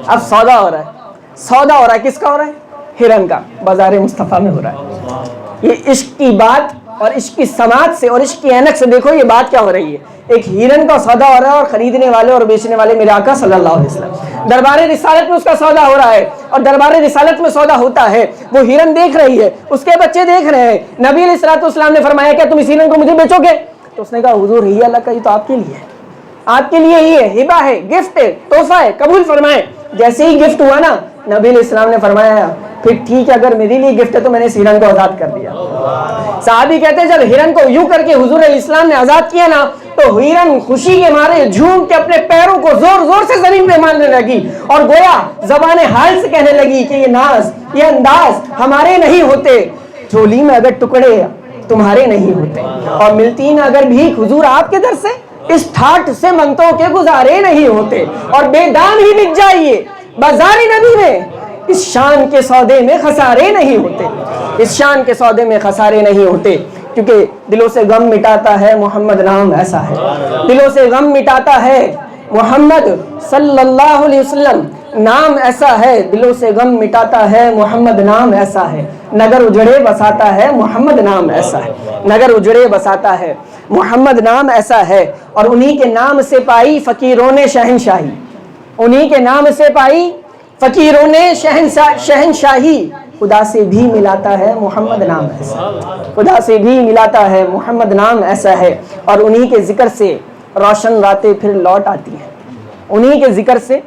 اب سودا ہو رہا ہے، سودا ہو رہا ہے، کس کا ہو رہا ہے؟ ہرن کا، بازار مصطفیٰ میں ہو رہا ہے۔ یہ عشق کی بات اور عشق کی سماعت سے اور عشق کی اینک سے دیکھو یہ بات کیا ہو رہی ہے۔ ایک ہرن کا سودا ہو رہا ہے اور خریدنے والے اور بیچنے والے میرے آقا صلی اللہ علیہ وسلم، دربار رسالت میں اس کا سودا ہو رہا ہے، اور دربار رسالت میں سودا ہوتا ہے۔ وہ ہرن دیکھ رہی ہے، اس کے بچے دیکھ رہے ہیں۔ نبی علیہ الصلوۃ والسلام نے فرمایا کیا تم اس ہرن کو مجھے بیچو گے؟ تو اس نے کہا حضور ہی اللہ کا، یہ تو آپ کے لیے ہے، آپ کے لیے ہی ہے، ہبہ ہے، گفٹ ہے، تحفہ ہے، قبول فرمائیں۔ جیسے ہی گفٹ ہوا نا نبی علیہ السلام نے فرمایا پھر ٹھیک ہے اگر میرے لیے گفٹ ہے تو میں نے اس ہرن کو آزاد کر دیا۔ صحابی کہتے ہیں جب ہرن کو یوں کر کے حضور علیہ السلام نے آزاد کیا نا تو ہرن خوشی کے مارے جھوم کے اپنے پیروں کو زور زور سے زمین پہ مارنے لگی اور گویا زبان حال سے کہنے لگی کہ یہ ناز، یہ انداز ہمارے نہیں ہوتے، جھولی میں اگر ٹکڑے تمہارے نہیں ہوتے، اور ملتی نہ اگر بھیک حضور آپ کے در سے، اس ٹھاٹ سے منگتوں کے گزارے نہیں ہوتے، اور بے دام ہی بک جائیے بازار نبی میں، اس شان کے سودے میں خسارے نہیں ہوتے، اس شان کے سودے میں خسارے نہیں ہوتے، کیونکہ دلوں سے غم مٹاتا ہے محمد نام ایسا ہے، دلوں سے غم مٹاتا ہے محمد صلی اللہ علیہ وسلم نام ایسا ہے، دلوں سے غم مٹاتا ہے محمد نام ایسا ہے، نگر اجڑے بساتا ہے محمد نام ایسا ہے، نگر اجڑے بساتا ہے محمد نام ایسا ہے۔ اور انہی کے نام سے پائی فقیروں نے شہنشاہی، انہی کے نام سے پائی فقیروں نے شہنشاہی، خدا سے بھی ملاتا ہے محمد نام ایسا، خدا سے بھی ملاتا ہے محمد نام ایسا ہے۔ اور انہی کے ذکر سے روشن راتیں پھر لوٹ آتی ہیں، انہی کے ذکر سے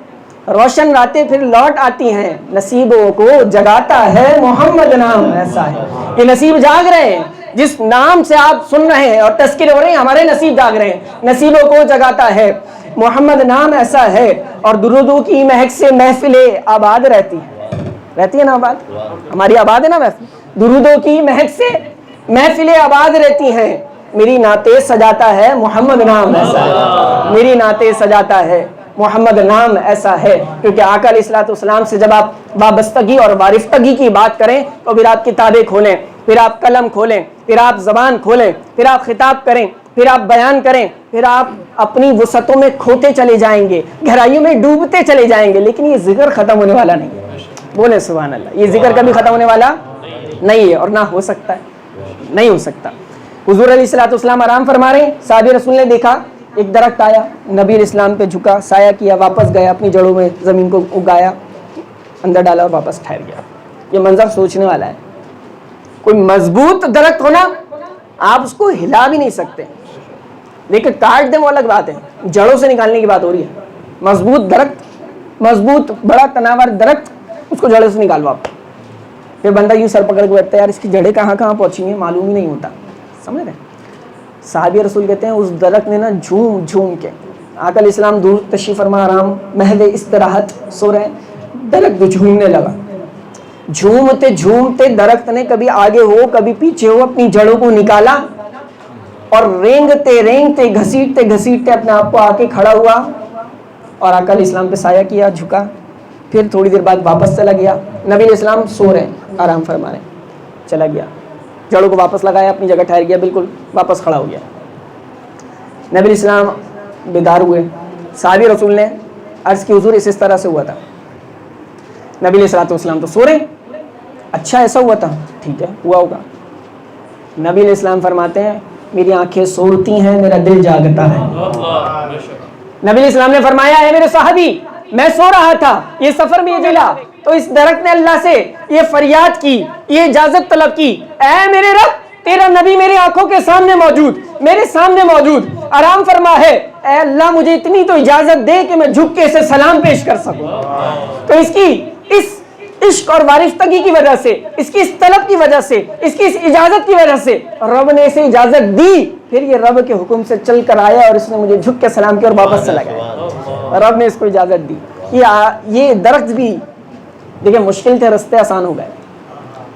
روشن راتیں پھر لوٹ آتی ہیں، نصیبوں کو جگاتا ہے محمد نام ایسا ہے۔ یہ نصیب جاگ رہے ہیں، جس نام سے آپ سن رہے ہیں اور تذکرے ہو رہے ہیں، ہمارے نصیب جاگ رہے ہیں، نصیبوں کو جگاتا ہے محمد نام ایسا ہے۔ اور درودوں کی مہک سے محفلیں آباد رہتی ہے نا، آباد ہماری آباد ہے نا محفل، درودوں کی مہک سے محفلیں آباد رہتی ہیں، میری نعتیں سجاتا ہے محمد نام ایسا ہے، میری نعتیں سجاتا ہے محمد نام ایسا ہے۔ کیونکہ آقا علیہ الصلوۃ والسلام سے جب آپ وابستگی اور وارفتگی کی بات کریں تو پھر آپ کتابیں کھولیں، پھر آپ قلم کھولیں، پھر آپ زبان کھولیں، پھر آپ خطاب کریں، پھر آپ بیان کریں، پھر آپ اپنی وسعتوں میں کھوتے چلے جائیں گے، گہرائیوں میں ڈوبتے چلے جائیں گے، لیکن یہ ذکر ختم ہونے والا نہیں ہے۔ بولے سبحان اللہ، یہ ذکر کبھی ختم ہونے والا نہیں ہے، اور نہ ہو سکتا ہے، نہیں ہو سکتا۔ حضور علیہ الصلوۃ والسلام آرام فرما رہے ہیں, صحابی رسول نے دیکھا ایک درخت آیا, نبی علیہ السلام پہ جھکا, سایہ کیا, واپس گیا, اپنی جڑوں میں زمین کو اگایا, اندر ڈالا اور واپس ٹھہر گیا. یہ منظر سوچنے والا ہے. کوئی مضبوط درخت ہونا آپ اس کو ہلا بھی نہیں سکتے, لیکن کاٹ دیں وہ الگ بات ہے, جڑوں سے نکالنے کی بات ہو رہی ہے. مضبوط درخت, مضبوط بڑا تناور درخت, اس کو جڑوں سے نکالو آپ. پھر بندہ یوں سر پکڑ کے بیٹھتا ہے, یار اس کی جڑیں کہاں کہاں پہنچی ہیں معلوم ہی نہیں ہوتا. سمجھ رہے ہیں؟ صحابی رسول کہتے ہیں اس درخت نے نا جھوم جھوم کے, آقا علیہ السلام دور تشریف فرما آرام محض استراحت سو رہے ہیں, درخت جھومنے لگا. جھومتے جھومتے درخت نے کبھی آگے ہو کبھی پیچھے ہو اپنی جڑوں کو نکالا اور رینگتے رینگتے گھسیٹتے گھسیٹتے اپنے آپ کو آ کے کھڑا ہوا اور آقا علیہ السلام پہ سایہ کیا, جھکا. پھر تھوڑی دیر بعد واپس چلا گیا. نبی علیہ السلام سو رہے ہیں, آرام فرما رہے ہیں, چلا گیا, جڑوں کو واپس لگایا, اپنی جگہ ٹھہر گیا, بالکل واپس کھڑا ہو گیا. نبی علیہ السلام بیدار ہوئے. صحابی رسول نے عرض کی حضور اس طرح سے ہوا تھا. نبی علیہ الصلوۃ والسلام تو سو رہے ہیں, اچھا ایسا ہوا تھا, ٹھیک ہے ہوا ہوگا. نبی علیہ السلام فرماتے ہیں میری آنکھیں سوتی ہیں, میرا دل جاگتا ہے. نبی علیہ السلام نے فرمایا ہے میرے صحابی میں سو رہا تھا, یہ سفر میں یہ جلا, تو اس درخت نے اللہ سے یہ فریاد کی, یہ اجازت طلب کی, اے میرے رب تیرا نبی میری آنکھوں کے سامنے موجود, میرے سامنے موجود, آرام فرما ہے, اے اللہ مجھے اتنی تو اجازت دے کہ میں جھک کے اسے سلام پیش کر سکوں. تو اس کی اس عشق اور وارفتگی کی وجہ سے, اس کی اس طلب کی وجہ سے, اس کی اس اجازت کی وجہ سے رب نے اسے اجازت دی. پھر یہ رب کے حکم سے چل کر آیا اور اس نے مجھے جھک کے سلام کیا اور واپس چلا گیا. رب نے اس کو اجازت دی. یہ درخت بھی دیکھیں مشکل تھے رستے آسان ہو گئے,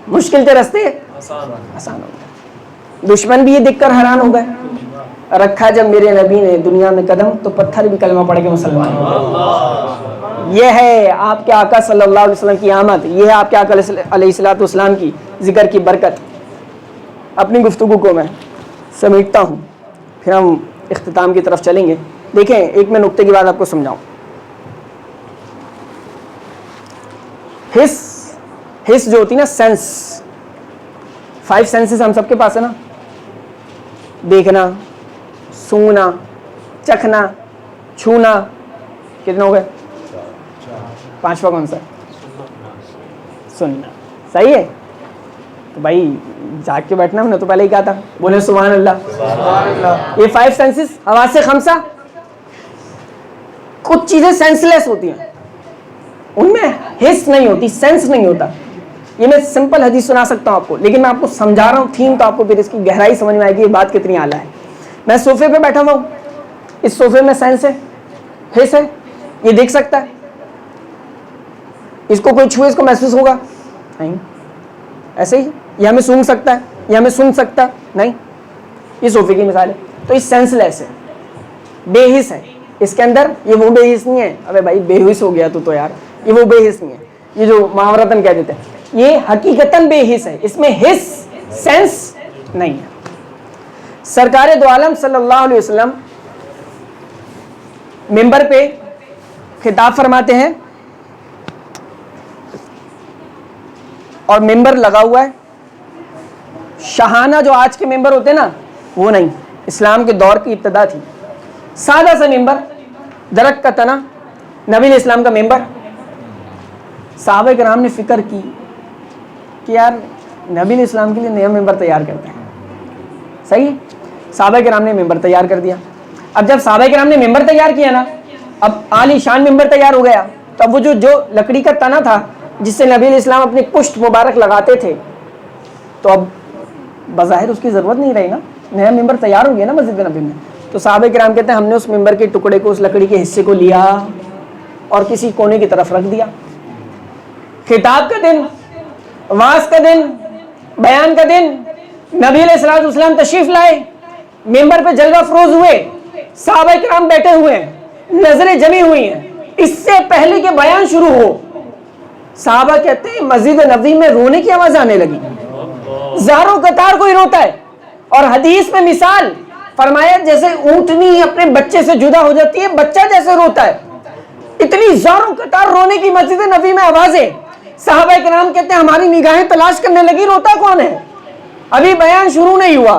مشکل تھے رستے آسان ہو گئے. دشمن بھی یہ دیکھ کر حیران ہو گئے. رکھا جب میرے نبی نے دنیا میں قدم تو پتھر بھی کلمہ پڑھ کے مسلمان ہو گئے. یہ ہے آپ کے آقا صلی اللہ علیہ وسلم کی آمد, یہ ہے آپ کے آقا علیہ الصلوۃ والسلام کی ذکر کی برکت. اپنی گفتگو کو میں سمیٹتا ہوں, پھر ہم اختتام کی طرف چلیں گے. دیکھیں ایک میں نقطے کی بات آپ کو سمجھاؤں. حس جو ہوتی نا, سینس, 5 سینسز ہم سب کے پاس ہے نا, دیکھنا, سونگنا, چکھنا, چھونا, کتنے ہو گئے؟ 5واں کون سا؟ سننا. صحیح ہے. تو بھائی جاگ کے بیٹھنا, ہم نے تو پہلے ہی کہا تھا, بولے سبحان اللہ. یہ 5 سینسز حواس خمسہ, کچھ چیزیں سینس لیس ہوتی ہیں, ان میں حس نہیں ہوتی, سینس نہیں ہوتا. یہ میں سمپل حدیث سنا سکتا ہوں آپ کو, لیکن میں آپ کو سمجھا رہا ہوں تھیم, تو آپ کو پھر اس کی گہرائی سمجھ میں آئے گی یہ بات کتنی اعلیٰ ہے. میں صوفے پہ بیٹھا ہوا ہوں, اس صوفے میں سینس ہے, حس ہے, یہ دیکھ سکتا ہے, اس کو کوئی چھوئے اس کو محسوس ہوگا نہیں, ایسے ہی یہ ہمیں سونگ سکتا ہے, یہ ہمیں سن سکتا نہیں. یہ صوفے کی مثال ہے. تو یہ سینس لیس ہے, بے حس ہے. اس کے اندر یہ وہ بے حس نہیں ہے, ابے بھائی بے حس ہو گیا تو یار, یہ وہ بے حس نہیں ہے, یہ جو محاورتاً کہہ دیتے ہیں, یہ حقیقتاً بے حس ہے, اس میں حس سینس نہیں ہے. سرکار دو عالم صلی اللہ علیہ وسلم منبر پہ خطاب فرماتے ہیں, اور منبر لگا ہوا ہے, شاہانہ جو آج کے ممبر ہوتے ہیں نا وہ نہیں, اسلام کے دور کی ابتدا تھی. سادہ سا ممبر, درخت کا تنا, نبی علیہ السلام کا ممبر. صحابہ کرام نے فکر کی کہ یار نبی علیہ السلام کے لیے نیا ممبر تیار کرتے ہیں. صحیح ہے, صحابہ کرام نے ممبر تیار کر دیا. اب جب صحابہ کرام نے ممبر تیار کیا نا, اب عالی شان ممبر تیار ہو گیا. تو اب وہ جو لکڑی کا تنا تھا جس سے نبی علیہ السلام اپنی پشت مبارک لگاتے تھے, تو اب بظاہر اس کی ضرورت نہیں رہی نا, نیا ممبر تیار ہو گیا نا مسجد نبی میں. تو صحابہ کرام کہتے ہیں ہم نے اس ممبر کے ٹکڑے کو, اس لکڑی کے حصے کو لیا اور کسی کونے کی طرف رکھ دیا. خطاب کا دن, واعظ کا دن, بیان کا دن, نبی علیہ الصلوۃ والسلام تشریف لائے, ممبر پہ جلوہ افروز ہوئے, صحابہ کرام بیٹھے ہوئے ہیں, نظریں جمی ہوئی ہیں. اس سے پہلے کہ بیان شروع ہو, صحابہ کہتے ہیں مسجد نبوی میں رونے کی آواز آنے لگی, زاروں قطار کوئی روتا ہے. اور حدیث میں مثال فرمایا جیسے اونٹنی اپنے بچے سے جدا ہو جاتی ہے, بچہ جیسے روتا ہے, اتنی زاروں قطار رونے کی مسجد نبوی میں آوازیں. صحابہ کرام کہتے ہیں ہماری نگاہیں تلاش کرنے لگی روتا کون ہے, ابھی بیان شروع نہیں ہوا,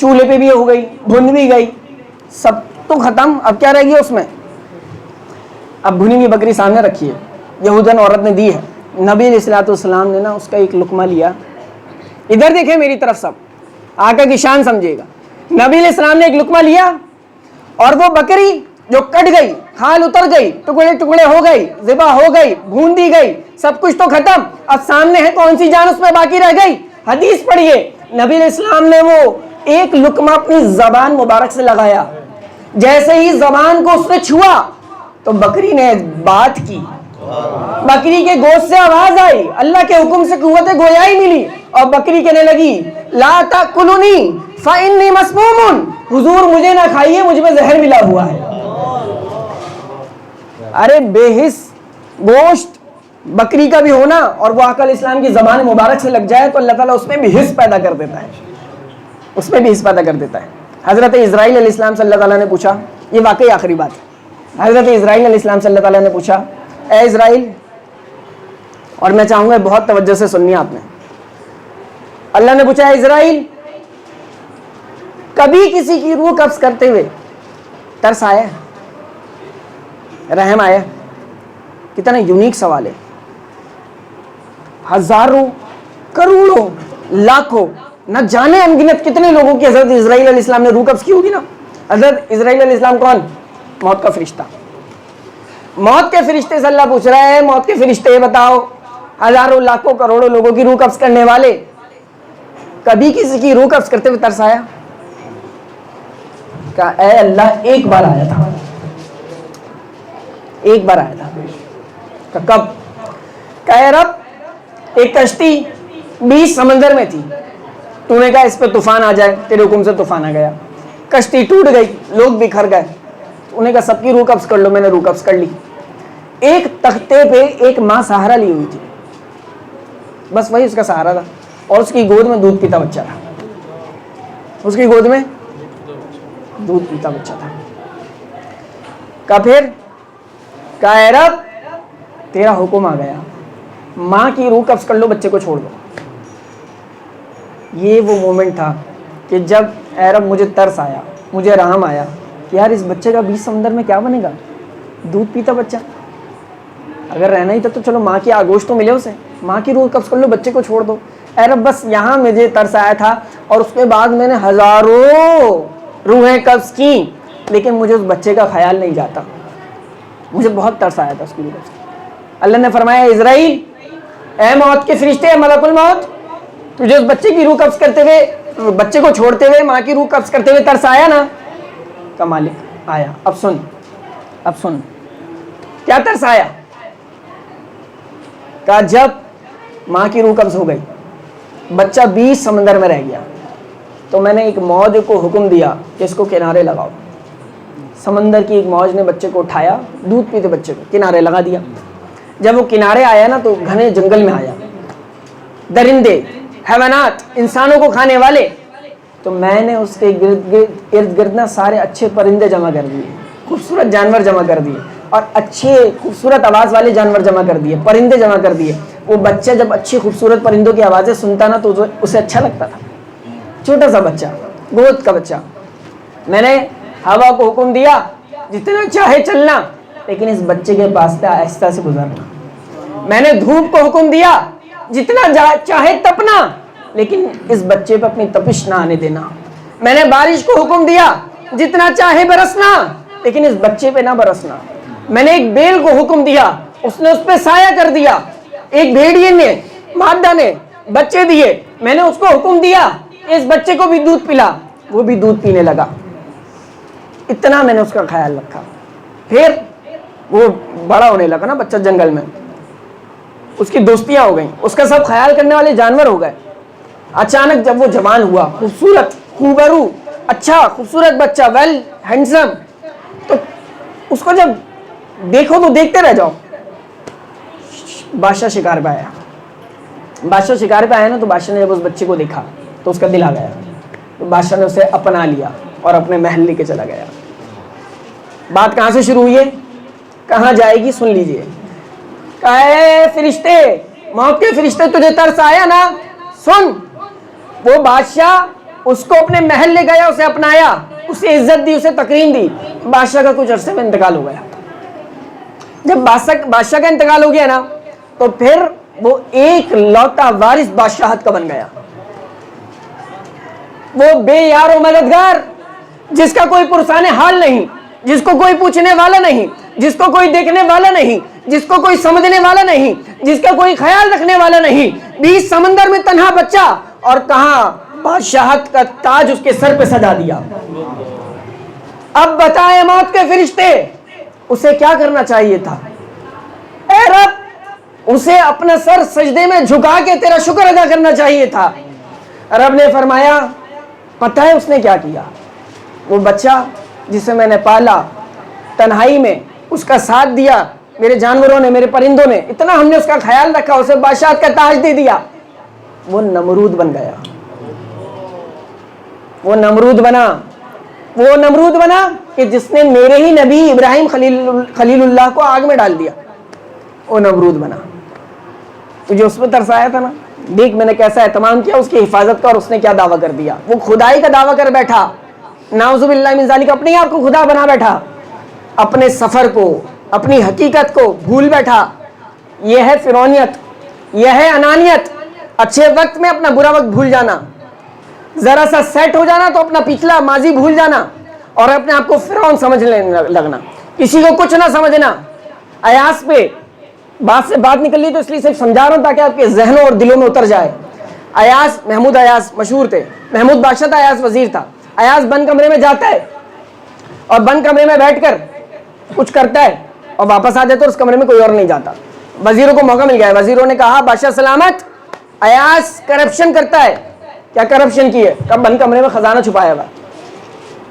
چولہے پہ بھی ہو گئی, بھن بھی گئی, سب تو ختم, اب کیا رہ گیا اس میں؟ اب بھنی ہوئی بکری سامنے رکھی ہے, یہودن عورت نے دی ہے, نبی علیہ الصلوۃ والسلام نے نا اس کا ایک لقمہ لیا. ادھر دیکھیں میری طرف سب, آقا کی شان سمجھے گا. نبی علیہ السلام نے ایک لقمہ لیا اور وہ بکری جو کٹ گئی, کھال اتر گئی, ٹکڑے ٹکڑے ہو گئی, ذبح ہو گئی, بھون دی گئی, سب کچھ تو ختم, اب سامنے ہے کون سی جان اس میں باقی رہ گئی؟ حدیث پڑھیے, نبی علیہ السلام نے وہ ایک لقمہ اپنی زبان مبارک سے لگایا, جیسے ہی زبان کو اس نے چھوا تو بکری نے بات کی, بکری کے گوشت سے آواز آئی, اللہ کے حکم سے قوت گویائی ملی, اور بکری کہنے لگی لا تاکلونی فانی مسموم, حضور مجھے نہ کھائیے, مجھ میں زہر ملا ہوا ہے. ارے بے حس گوشت بکری کا بھی ہونا اور وہ آقا علیہ السلام کی زبان مبارک سے لگ جائے تو اللہ تعالیٰ اس میں بھی حس پیدا کر دیتا ہے, اس میں بھی حس پیدا کر دیتا ہے. حضرت اسرائیل علیہ السلام سے اللہ تعالیٰ نے پوچھا, یہ واقعی آخری بات ہے, حضرت اسرائیل علیہ السلام سے اللہ تعالیٰ نے پوچھا, اے اسرائیل, اور میں چاہوں گا بہت توجہ سے سننی آپ نے, اللہ نے پوچھا, اے اسرائیل, کبھی کسی کی روح قبض کرتے ہوئے ترس آیا, رحم آیا؟ کتنا یونیک سوال ہے. ہزاروں, کروڑوں, لاکھوں, نہ جانے انگنت کتنے لوگوں کی حضرت اسرائیل علیہ السلام نے روح قبض کی ہوگی نا. حضرت اسرائیل علیہ السلام کون؟ موت کا فرشتہ. موت کے فرشتے سے اللہ پوچھ رہا ہے, موت کے فرشتے بتاؤ, ہزاروں لاکھوں کروڑوں لوگوں کی روح قبض کرنے والے, کبھی کسی کی روح قبض کرتے ہوئے ترس آیا؟ کہا اے اللہ, ایک بار آیا تھا, ایک بار آیا تھا. کب؟ کہ رب, ایک کشتی 20 سمندر میں تھی, تو نے کہا اس پہ طوفان آ جائے, تیرے حکم سے طوفان آ گیا, کشتی ٹوٹ گئی, لوگ بکھر گئے, تو نے کہا سب کی روح قبض کر لو, میں نے روح قبض کر لی. ایک تختے پہ ایک ماں سہارا لی ہوئی تھی, بس وہی اس کا سہارا تھا, اور اس کی گود میں دودھ پیتا بچہ تھا, اس کی گود میں دودھ پیتا بچہ تھا. کہا پھر, کہا اے رب, تیرا حکم آ گیا, ماں کی روح قبض کر لو, بچے کو چھوڑ دو. یہ وہ مومنٹ تھا کہ جب اے رب مجھے ترس آیا, مجھے رحم آیا کہ یار اس بچے کا 20 سمندر میں کیا بنے گا, دودھ پیتا بچہ, اگر رہنا ہی تھا تو چلو ماں کی آگوش تو ملے اسے, ماں کی روح قبض کر لو, بچے کو چھوڑ دو. اے رب بس یہاں مجھے ترس آیا تھا, اور اس کے بعد میں نے ہزاروں روحیں قبض کی, لیکن مجھے اس بچے کا خیال نہیں جاتا, مجھے بہت ترس آیا تھا اس کی روح قبض. اللہ نے فرمایا, اسرائیل, اے موت کے فرشتے, اے ملک الموت, تجھے اس بچے کی روح قبض کرتے ہوئے, بچے کو چھوڑتے ہوئے ماں کی روح قبض کرتے ہوئے ترس آیا نا؟ کا مالک آیا. اب سن, اب سن, کیا ترس آیا؟ کہا جب ماں کی روح قبض ہو گئی, بچہ 20 سمندر میں رہ گیا, تو میں نے ایک موج کو حکم دیا کہ اس کو کنارے لگاؤ. سمندر کی ایک موج نے بچے کو اٹھایا, دودھ پیتے بچے کو کنارے لگا دیا. جب وہ کنارے آیا نا تو گھنے جنگل میں آیا, درندے, حیوانات, انسانوں کو کھانے والے, تو میں نے اس کے ارد گرد نا سارے اچھے پرندے جمع کر دیے, خوبصورت جانور جمع کر دیے, اور اچھے خوبصورت آواز والے جانور جمع کر دیے, پرندے جمع کر دیے. وہ بچہ جب اچھی خوبصورت پرندوں کی آوازیں سنتا نا تو اسے اچھا لگتا تھا, چھوٹا سا بچہ, گود کا بچہ. میں نے ہوا کو حکم دیا جتنا چاہے چلنا, لیکن اس بچے کے پاس سے آہستہ سے گزرنا. میں نے دھوپ کو حکم دیا جتنا چاہے تپنا, لیکن اس بچے پہ اپنی تپش نہ آنے دینا. میں نے بارش کو حکم دیا جتنا چاہے برسنا, لیکن اس بچے پہ نہ برسنا. میں نے ایک بیل کو حکم دیا, اس نے اس پہ سایہ کر دیا. ایک بھیڑیے نے, مادہ نے بچے دیے, میں نے اس کو حکم دیا اس بچے کو بھی دودھ پلا, وہ بھی دودھ پینے لگا. اتنا میں نے اس کا خیال رکھا. پھر وہ بڑا ہونے لگا نا بچہ جنگل میں, اس کی دوستیاں ہو گئیں, اس کا سب خیال کرنے والے جانور ہو گئے. اچانک جب وہ جوان ہوا, خوبصورت, خوبرو, اچھا خوبصورت بچہ, ویل ہینڈسم, تو اس کو جب دیکھو تو دیکھتے رہ جاؤ. بادشاہ شکار پہ آیا, بادشاہ شکار پہ آیا نا, تو بادشاہ نے جب اس بچے کو دیکھا تو اس کا دل آ گیا, تو بادشاہ نے اسے اپنا لیا اور اپنے محل لے کے چلا گیا. بات کہاں سے شروع ہوئی ہے, کہاں جائے گی, سن لیجئے. اے فرشتے, موت کے فرشتے, تجھے ترس آیا نا, سن. وہ بادشاہ اس کو اپنے محل لے گیا, اسے اپنایا, اسے عزت دی, اسے تکریم دی. بادشاہ کا کچھ عرصے میں انتقال ہو گیا. جب بادشاہ کا انتقال ہو گیا نا, تو پھر وہ ایک لوتا وارث بادشاہت کا بن گیا. وہ بے یار و مددگار, جس کا کوئی پرسان حال نہیں, جس کو کوئی پوچھنے والا نہیں, جس کو کوئی دیکھنے والا نہیں, جس کو کوئی سمجھنے والا نہیں, جس کا کوئی خیال رکھنے والا نہیں, 20 سمندر میں تنہا بچہ, اور کہاں بادشاہت کا تاج اس کے سر پہ سجا دیا. اب بتائیں موت کے فرشتے, اسے کیا کرنا چاہیے تھا؟ اے رب, اسے اپنا سر سجدے میں جھکا کے تیرا شکر ادا کرنا چاہیے تھا. رب نے فرمایا, پتہ ہے اس نے کیا کیا؟ وہ بچہ جسے میں نے پالا تنہائی میں, اس کا ساتھ دیا میرے جانوروں نے, میرے پرندوں نے, اتنا ہم نے اس کا خیال رکھا, اسے بادشاہت کا تاج دے دیا. وہ نمرود بن گیا. وہ نمرود بنا کہ جس نے میرے ہی نبی ابراہیم خلیل اللہ کو آگ میں ڈال دیا. وہ نمرود بنا. تجھے اس پہ ترس آیا تھا نا, دیکھ میں نے کیسا اہتمام کیا اس کی حفاظت کا, اور اس نے کیا دعویٰ کر دیا. وہ خدائی کا دعویٰ کر بیٹھا, نعوذ باللہ من ذالک, اپنے آپ کو خدا بنا بیٹھا, اپنے سفر کو, اپنی حقیقت کو بھول بیٹھا. یہ ہے فرعونیت, یہ ہے انانیت. اچھے وقت میں اپنا برا وقت بھول جانا, ذرا سا سیٹ ہو جانا تو اپنا پچھلا ماضی بھول جانا, اور اپنے آپ کو فرعون سمجھنے لگنا, کسی کو کچھ نہ سمجھنا. ایاس پہ بات سے بات نکل لی تو اس لیے صرف سمجھا رہا ہوں تاکہ آپ کے ذہنوں اور دلوں میں اتر جائے. ایاس, محمود ایاس مشہور تھے, محمود بادشاہ تھا, ایاس وزیر تھا. ایاس بند کمرے میں جاتا ہے اور بند کمرے میں بیٹھ کر کچھ کرتا ہے, اور واپس آ جاتا ہے, اس کمرے میں کوئی اور نہیں جاتا. وزیروں کو موقع مل گیا ہے, وزیروں نے کہا بادشاہ سلامت, ایاس کرپشن کرتا ہے. کیا کرپشن کی ہے؟ کب بند کمرے میں خزانہ چھپایا ہوا.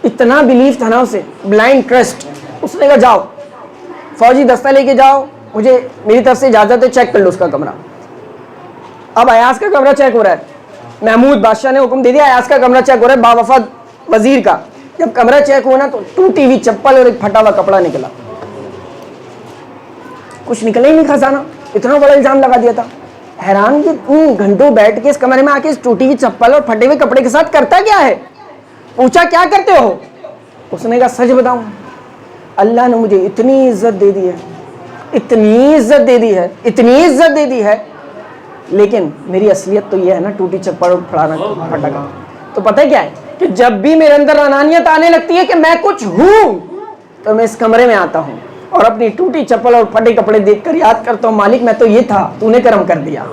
اتنا بلیف تھا نا اسے, بلائنڈ ٹرسٹ. اس نے کہا جاؤ فوجی دستہ لے کے جاؤ, مجھے میری طرف سے اجازت ہے, چیک کر لو اس کا کمرہ. اب ایاس کا کمرہ چیک ہو رہا ہے, محمود بادشاہ نے حکم دے دیا ایاس کا کمرہ چیک ہو رہا ہے باوفد وزیر کا. جب کمرہ چیک ہوا نا تو ٹوٹی ہوئی چپل اور ایک پھٹا ہوا کپڑا نکلا. کچھ نکلا ہی نہیں خزانہ, اتنا بڑا الزام لگا دیا تھا. حیران کہ گھنٹوں بیٹھ کے اس کمرے میں آ کے اس ٹوٹی ہوئی چپل اور پھٹے ہوئے کپڑے کے ساتھ کرتا کیا ہے؟ پوچھا کیا کرتے ہو؟ اس نے کہا سچ بتاؤں, اللہ نے مجھے اتنی عزت دے دی ہے, اتنی عزت دے دی ہے, اتنی عزت دے دی ہے, لیکن میری اصلیت تو یہ ہے نا ٹوٹی چپل اور پھٹا کا. تو پتہ کیا ہے کہ جب بھی میرے اندر انانیت آنے لگتی ہے کہ میں کچھ ہوں, تو میں اس کمرے میں آتا ہوں اور اپنی ٹوٹی چپل اور پھٹے کپڑے دیکھ کر یاد کرتا ہوں مالک میں تو یہ تھا, تو نے کرم کر دیا.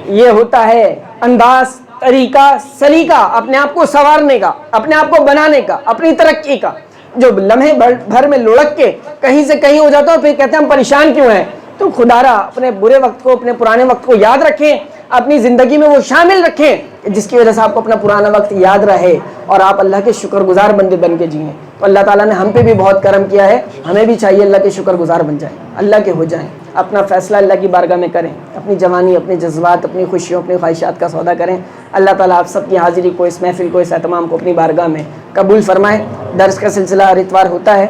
یہ ہوتا ہے انداز, طریقہ, سلیقہ اپنے آپ کو سنوارنے کا, اپنے آپ کو بنانے کا, اپنی ترقی کا. جو لمحے بھر میں لڑک کے کہیں سے کہیں ہو جاتا ہے, پھر کہتے ہیں ہم پریشان کیوں ہیں. تو خدارا اپنے برے وقت کو, اپنے پرانے وقت کو یاد رکھیں, اپنی زندگی میں وہ شامل رکھیں جس کی وجہ سے آپ کو اپنا پرانا وقت یاد رہے اور آپ اللہ کے شکر گزار بندے بن کے جئیں. تو اللہ تعالیٰ نے ہم پہ بھی بہت کرم کیا ہے, ہمیں بھی چاہیے اللہ کے شکر گزار بن جائیں, اللہ کے ہو جائیں. اپنا فیصلہ اللہ کی بارگاہ میں کریں, اپنی جوانی, اپنے جذبات, اپنی خوشیوں, اپنی خواہشات کا سودا کریں. اللہ تعالیٰ آپ سب کی حاضری کو, اس محفل کو, اس اہتمام کو اپنی بارگاہ میں قبول فرمائے. درس کا سلسلہ ہر اتوار ہوتا ہے,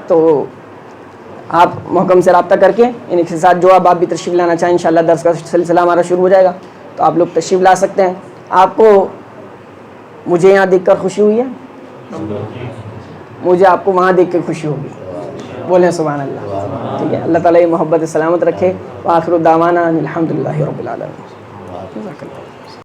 تو آپ محکم سے رابطہ کر کے ان کے ساتھ جو آپ بھی تشریف لانا چاہیں, انشاءاللہ درس کا سلسلہ ہمارا شروع ہو جائے گا, تو آپ لوگ تشریف لا سکتے ہیں. آپ کو مجھے یہاں دیکھ کر خوشی ہوئی ہے, مجھے آپ کو وہاں دیکھ کے خوشی ہوگی. بولیں سبحان اللہ. ٹھیک ہے, اللہ تعالیٰ یہ محبت سلامت رکھے. وآخر دعوانا الحمدللہ رب العالمین.